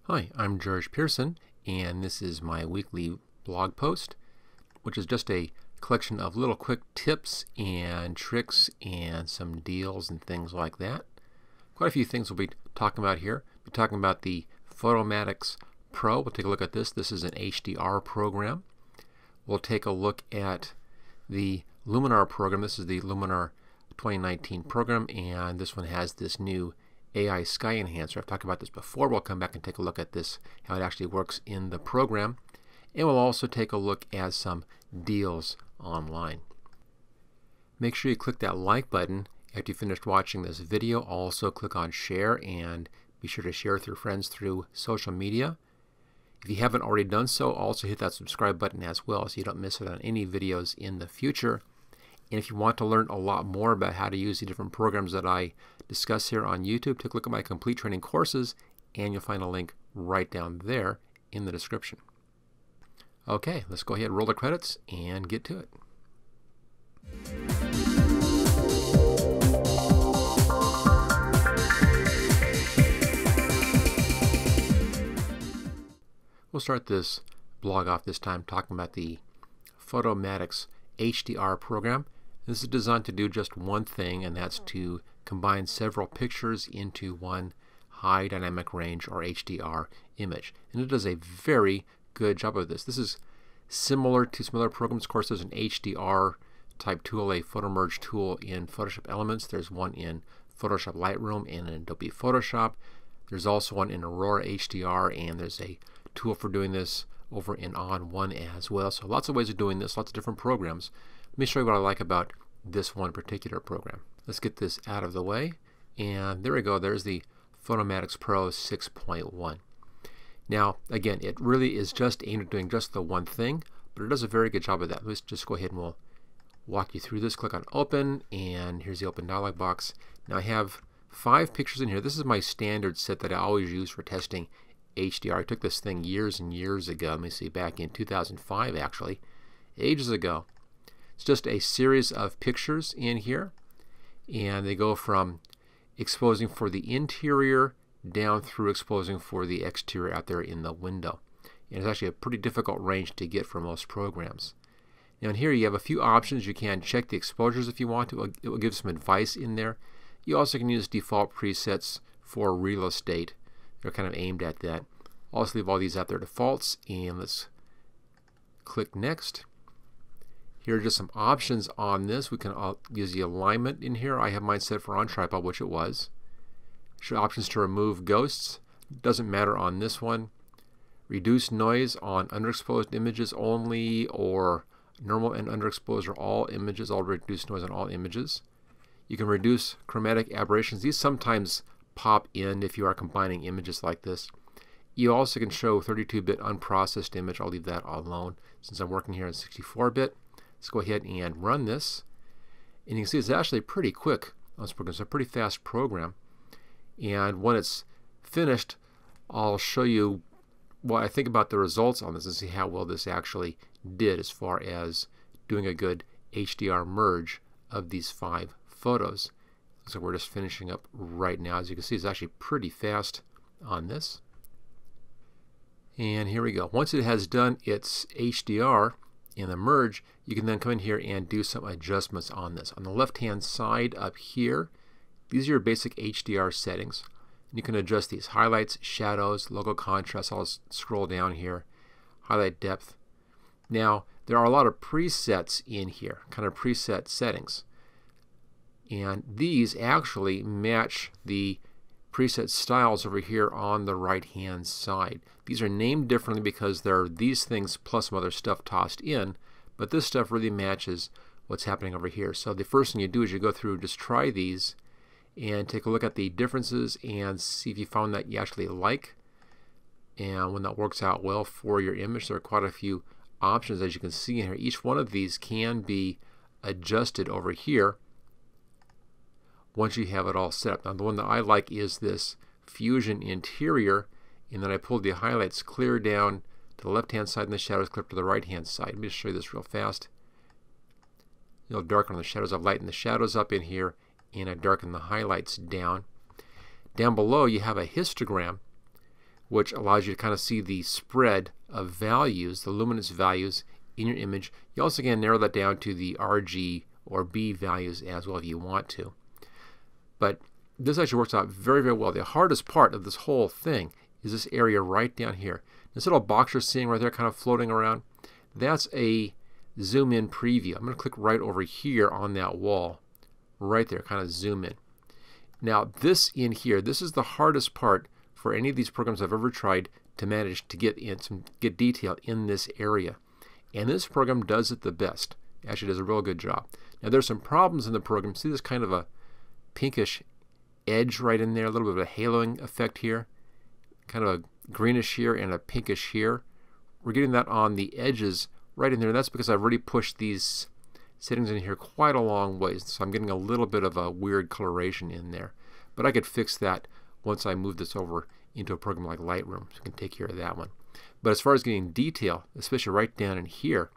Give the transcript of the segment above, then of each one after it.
Hi, I'm George Pearson, and this is my weekly blog post, which is just a collection of little quick tips and tricks and some deals and things like that. Quite a few things we'll be talking about here. We'll be talking about the Photomatix Pro. We'll take a look at this. This is an HDR program. We'll take a look at the Luminar program. This is the Luminar 2019 program, and this one has this new AI Sky Enhancer. I've talked about this before. We'll come back and take a look at this, how it actually works in the program. And we'll also take a look at some deals online. Make sure you click that like button after you finished watching this video. Also click on share and be sure to share with your friends through social media. If you haven't already done so, also hit that subscribe button as well so you don't miss it on any videos in the future. And if you want to learn a lot more about how to use the different programs that I discuss here on YouTube, take a look at my complete training courses, and you'll find a link right down there in the description. Okay, let's go ahead and roll the credits and get to it. We'll start this blog off this time talking about the Photomatix HDR program. This is designed to do just one thing, and that's to combine several pictures into one high dynamic range or HDR image. And it does a very good job of this. This is similar to some other programs. Of course, there's an HDR type tool, a photo merge tool in Photoshop Elements. There's one in Photoshop Lightroom and in Adobe Photoshop. There's also one in Aurora HDR, and there's a tool for doing this over in On1 as well. So lots of ways of doing this, lots of different programs. Let me show you what I like about this one particular program. Let's get this out of the way, and there we go. There's the Photomatix Pro 6.1. Now again, it really is just aimed at doing just the one thing, but it does a very good job of that. Let's just go ahead and we'll walk you through this. Click on open, and here's the open dialog box. Now I have 5 pictures in here. This is my standard set that I always use for testing HDR. I took this thing years and years ago. Let me see, back in 2005 actually, ages ago. It's just a series of pictures in here, and they go from exposing for the interior down through exposing for the exterior out there in the window. And it's actually a pretty difficult range to get for most programs. Now in here you have a few options. You can check the exposures if you want to. It will give some advice in there. You also can use default presets for real estate. They're kind of aimed at that. I'll also leave all these out there defaults, and let's click next. Here are just some options on this. We can use the alignment in here. I have mine set for on tripod, which it was. Show options to remove ghosts. Doesn't matter on this one. Reduce noise on underexposed images only, or normal and underexposed, or all images. I'll reduce noise on all images. You can reduce chromatic aberrations. These sometimes pop in if you are combining images like this. You also can show 32-bit unprocessed image. I'll leave that alone since I'm working here in 64-bit. Let's go ahead and run this. And you can see it's actually pretty quick on this program. It's a pretty fast program. And when it's finished, I'll show you what I think about the results on this and see how well this actually did as far as doing a good HDR merge of these 5 photos. So we're just finishing up right now. As you can see, it's actually pretty fast on this. And here we go. Once it has done its HDR in the merge, you can then come in here and do some adjustments on this. On the left hand side up here, these are your basic HDR settings. You can adjust these: highlights, shadows, logo contrast. I'll scroll down here, highlight depth. Now there are a lot of presets in here, kind of preset settings, and these actually match the preset styles over here on the right hand side. These are named differently because there are these things plus some other stuff tossed in, but this stuff really matches what's happening over here. So the first thing you do is you go through and just try these and take a look at the differences and see if you found that you actually like, and when that works out well for your image. There are quite a few options, as you can see in here. Each one of these can be adjusted over here once you have it all set up. Now the one that I like is this Fusion Interior, and then I pulled the highlights clear down to the left hand side and the shadows clear to the right hand side. Let me just show you this real fast. You'll darken on the shadows. I've lightened the shadows up in here, and I darken the highlights down. Down below you have a histogram which allows you to kind of see the spread of values, the luminance values in your image. You also can narrow that down to the RG or B values as well if you want to. But this actually works out very, very well. The hardest part of this whole thing is this area right down here. This little box you're seeing right there kind of floating around, that's a zoom in preview. I'm going to click right over here on that wall, right there, kind of zoom in. Now this in here, this is the hardest part for any of these programs I've ever tried to manage to get detail in this area. And this program does it the best. Actually does a real good job. Now there's some problems in the program. See this kind of a pinkish edge right in there, a little bit of a haloing effect here, kind of a greenish here and a pinkish here. We're getting that on the edges right in there, and that's because I've already pushed these settings in here quite a long ways, so I'm getting a little bit of a weird coloration in there. But I could fix that once I move this over into a program like Lightroom, so I can take care of that one. But as far as getting detail, especially right down in here,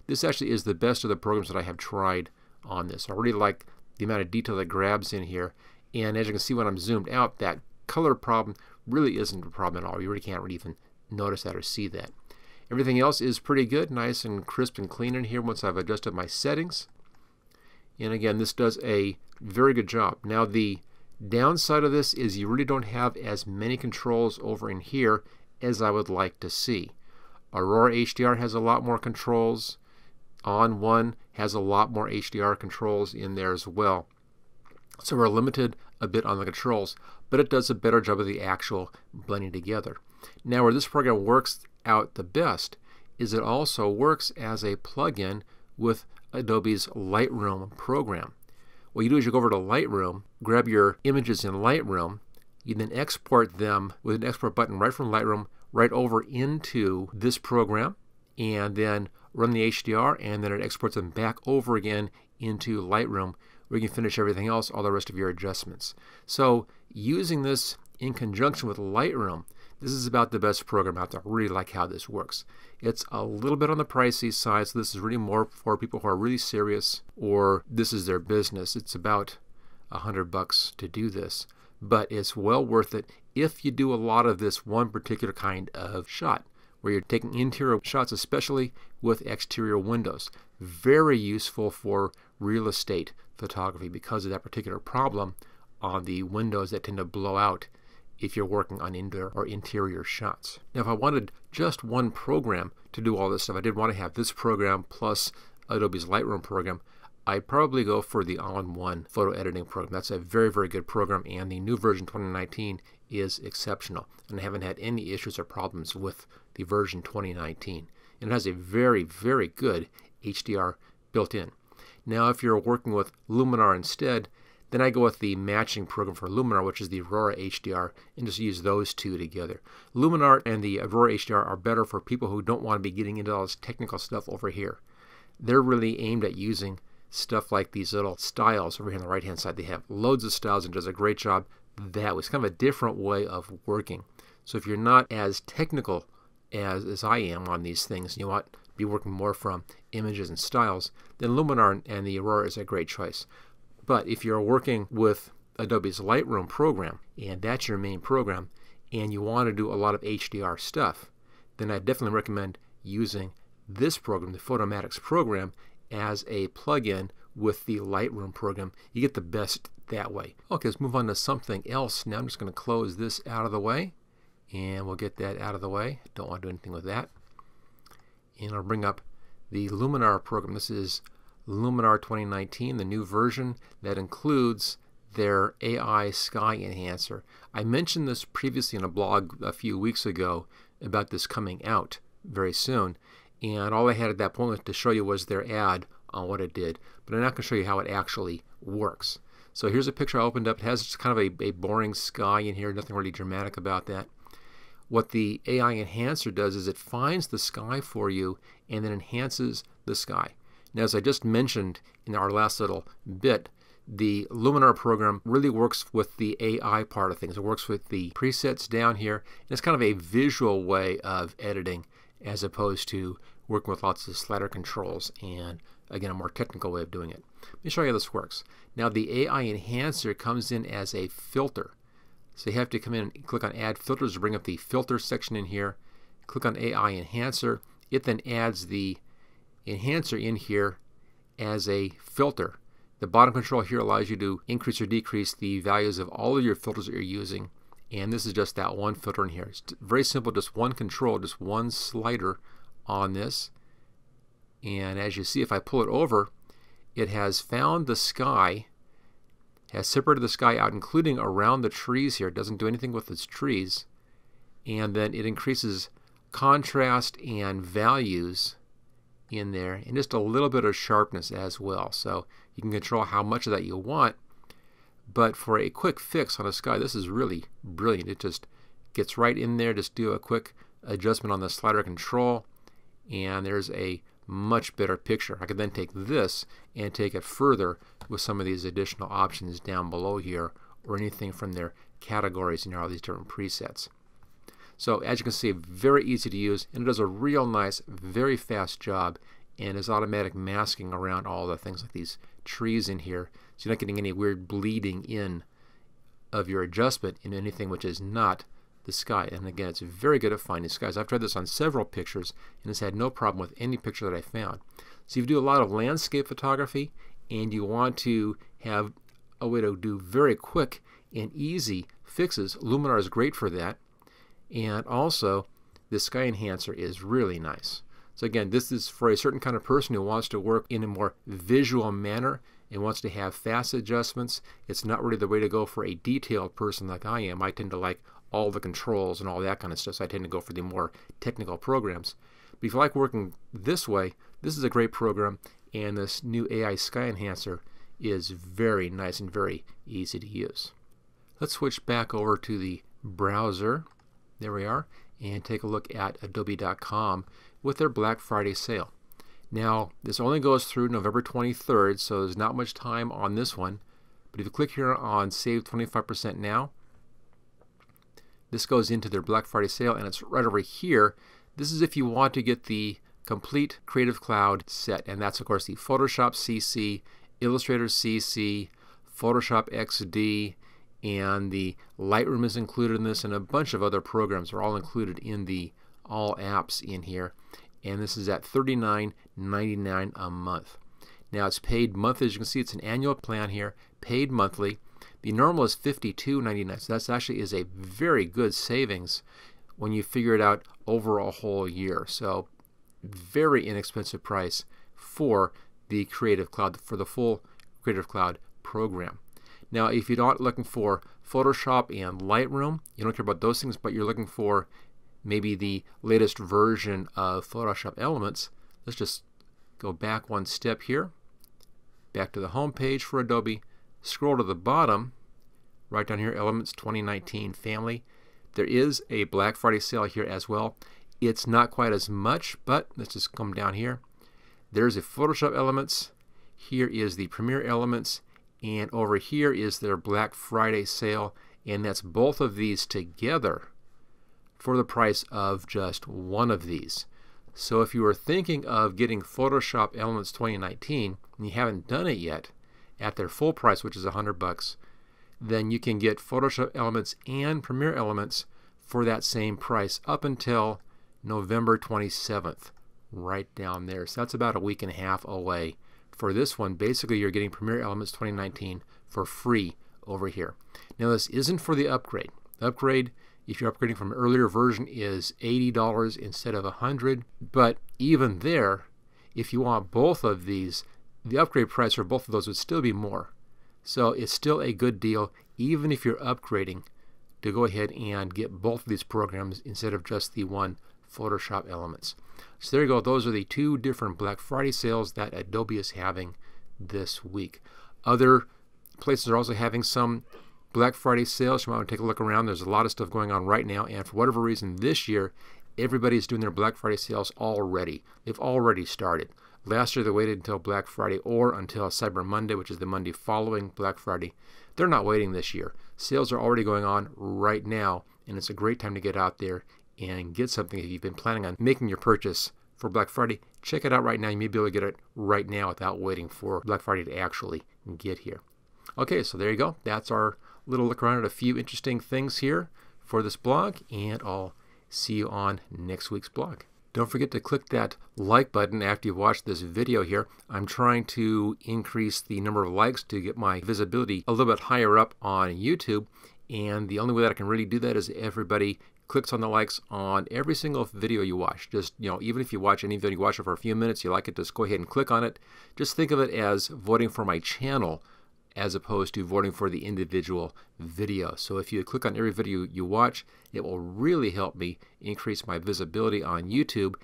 this actually is the best of the programs that I have tried on this. I really like the amount of detail that grabs in here, and as you can see when I'm zoomed out, that color problem really isn't a problem at all. You really can't really even notice that or see that. Everything else is pretty good, nice and crisp and clean in here once I've adjusted my settings. And again, this does a very good job. Now the downside of this is you really don't have as many controls over in here as I would like to see. Aurora HDR has a lot more controls. On One has a lot more HDR controls in there as well. So we're limited a bit on the controls, but it does a better job of the actual blending together. Now where this program works out the best is it also works as a plugin with Adobe's Lightroom program. What you do is you go over to Lightroom, grab your images in Lightroom, you then export them with an export button right from Lightroom right over into this program, and then run the HDR, and then it exports them back over again into Lightroom, where you can finish everything else, all the rest of your adjustments. So using this in conjunction with Lightroom, this is about the best program out there. I really like how this works. It's a little bit on the pricey side, so this is really more for people who are really serious or this is their business. It's about $100 to do this, but it's well worth it if you do a lot of this one particular kind of shot, where you're taking interior shots, especially with exterior windows. Very useful for real estate photography because of that particular problem on the windows that tend to blow out if you're working on indoor or interior shots. Now if I wanted just one program to do all this stuff, I did want to have this program plus Adobe's Lightroom program, I'd probably go for the all-in-one photo editing program. That's a very, very good program, and the new version 2019 is exceptional. And I haven't had any issues or problems with the version 2019. And it has a very, very good HDR built in. Now if you're working with Luminar instead, then I go with the matching program for Luminar, which is the Aurora HDR, and just use those two together. Luminar and the Aurora HDR are better for people who don't want to be getting into all this technical stuff over here. They're really aimed at using stuff like these little styles over here on the right hand side. They have loads of styles and does a great job that way. It's kind of a different way of working. So if you're not as technical as I am on these things, and you want to be working more from images and styles, then Luminar and the Aurora is a great choice. But if you're working with Adobe's Lightroom program, and that's your main program, and you want to do a lot of HDR stuff, then I definitely recommend using this program, the Photomatix program, as a plug-in with the Lightroom program. You get the best that way. Okay, let's move on to something else. Now I'm just going to close this out of the way, and we'll get that out of the way. Don't want to do anything with that. And I'll bring up the Luminar program. This is Luminar 2019, the new version that includes their AI sky enhancer. I mentioned this previously in a blog a few weeks ago about this coming out very soon, and all I had at that point to show you was their ad on what it did, but I'm not going to show you how it actually works. So here's a picture I opened up. It has just kind of a boring sky in here, nothing really dramatic about that. What the AI enhancer does is it finds the sky for you and then enhances the sky. Now, as I just mentioned in our last little bit, the Luminar program really works with the AI part of things. It works with the presets down here, and it's kind of a visual way of editing as opposed to working with lots of slider controls and, again, a more technical way of doing it. Let me show you how this works. Now, the AI enhancer comes in as a filter. So you have to come in and click on Add Filters to bring up the Filter section in here. Click on AI Enhancer. It then adds the enhancer in here as a filter. The bottom control here allows you to increase or decrease the values of all of your filters that you're using. And this is just that one filter in here. It's very simple, just one control, just one slider on this. And as you see, if I pull it over, it has found the sky, has separated the sky out, including around the trees here. It doesn't do anything with its trees. And then it increases contrast and values in there, and just a little bit of sharpness as well. So you can control how much of that you want. But for a quick fix on a sky, this is really brilliant. It just gets right in there. Just do a quick adjustment on the slider control, and there's a much better picture. I could then take this and take it further with some of these additional options down below here, or anything from their categories, all these different presets. So as you can see, very easy to use, and it does a real nice, very fast job, and is automatic masking around all the things like these trees in here, so you're not getting any weird bleeding in of your adjustment in anything which is not the sky. And again, it's very good at finding skies. I've tried this on several pictures, and it's had no problem with any picture that I found. So if you do a lot of landscape photography, and you want to have a way to do very quick and easy fixes, Luminar is great for that. And also, the sky enhancer is really nice. So again, this is for a certain kind of person who wants to work in a more visual manner and wants to have fast adjustments. It's not really the way to go for a detailed person like I am. I tend to like all the controls and all that kind of stuff, so I tend to go for the more technical programs. But if you like working this way, this is a great program, and this new AI Sky Enhancer is very nice and very easy to use. Let's switch back over to the browser. There we are, and take a look at Adobe.com with their Black Friday sale. Now, this only goes through November 23rd, so there's not much time on this one. But if you click here on Save 25% Now, this goes into their Black Friday sale, and it's right over here. This is if you want to get the complete Creative Cloud set, and that's, of course, the Photoshop CC, Illustrator CC, Photoshop XD, and the Lightroom is included in this, and a bunch of other programs are all included in the All Apps in here. And this is at $39.99 a month. Now it's paid monthly. As you can see, it's an annual plan here, paid monthly. The normal is $52.99, so that actually is a very good savings when you figure it out over a whole year. So very inexpensive price for the Creative Cloud, for the full Creative Cloud program. Now, if you're not looking for Photoshop and Lightroom, you don't care about those things, but you're looking for maybe the latest version of Photoshop Elements, let's just go back one step here, back to the home page for Adobe, scroll to the bottom, right down here, Elements 2019 Family. There is a Black Friday sale here as well. It's not quite as much, but let's just come down here. There's a Photoshop Elements, here is the Premiere Elements, and over here is their Black Friday sale, and that's both of these together for the price of just one of these. So if you were thinking of getting Photoshop Elements 2019 and you haven't done it yet at their full price, which is $100, then you can get Photoshop Elements and Premiere Elements for that same price up until November 27th, right down there. So that's about a week and a half away. For this one, basically you're getting Premiere Elements 2019 for free over here. Now this isn't for the upgrade. The upgrade, if you're upgrading from an earlier version, is $80 instead of $100. But even there, if you want both of these, the upgrade price for both of those would still be more. So it's still a good deal, even if you're upgrading, to go ahead and get both of these programs instead of just the one Photoshop Elements. So there you go. Those are the two different Black Friday sales that Adobe is having this week. Other places are also having some Black Friday sales. You might want to take a look around. There's a lot of stuff going on right now, and for whatever reason this year, everybody's doing their Black Friday sales already. They've already started. Last year they waited until Black Friday or until Cyber Monday, which is the Monday following Black Friday. They're not waiting this year. Sales are already going on right now, and it's a great time to get out there and get something. If you've been planning on making your purchase for Black Friday, check it out right now. You may be able to get it right now without waiting for Black Friday to actually get here. Okay, so there you go. That's our little look around at a few interesting things here for this blog, and I'll see you on next week's blog. Don't forget to click that like button after you've watched this video here. I'm trying to increase the number of likes to get my visibility a little bit higher up on YouTube, and the only way that I can really do that is everybody clicks on the likes on every single video you watch. Just, even if you watch any video, you watch it for a few minutes, you like it, just go ahead and click on it. Just think of it as voting for my channel as opposed to voting for the individual video. So if you click on every video you watch, it will really help me increase my visibility on YouTube,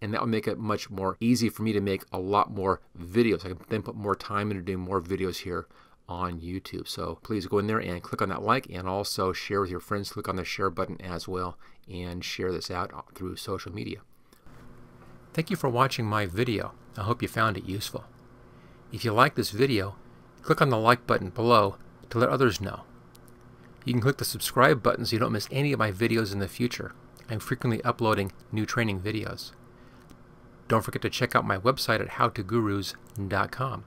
and that will make it much more easy for me to make a lot more videos. I can then put more time into doing more videos here on YouTube. So please go in there and click on that like, and also share with your friends. Click on the share button as well and share this out through social media. Thank you for watching my video. I hope you found it useful. If you like this video, click on the like button below to let others know. You can click the subscribe button so you don't miss any of my videos in the future. I'm frequently uploading new training videos. Don't forget to check out my website at howtogurus.com.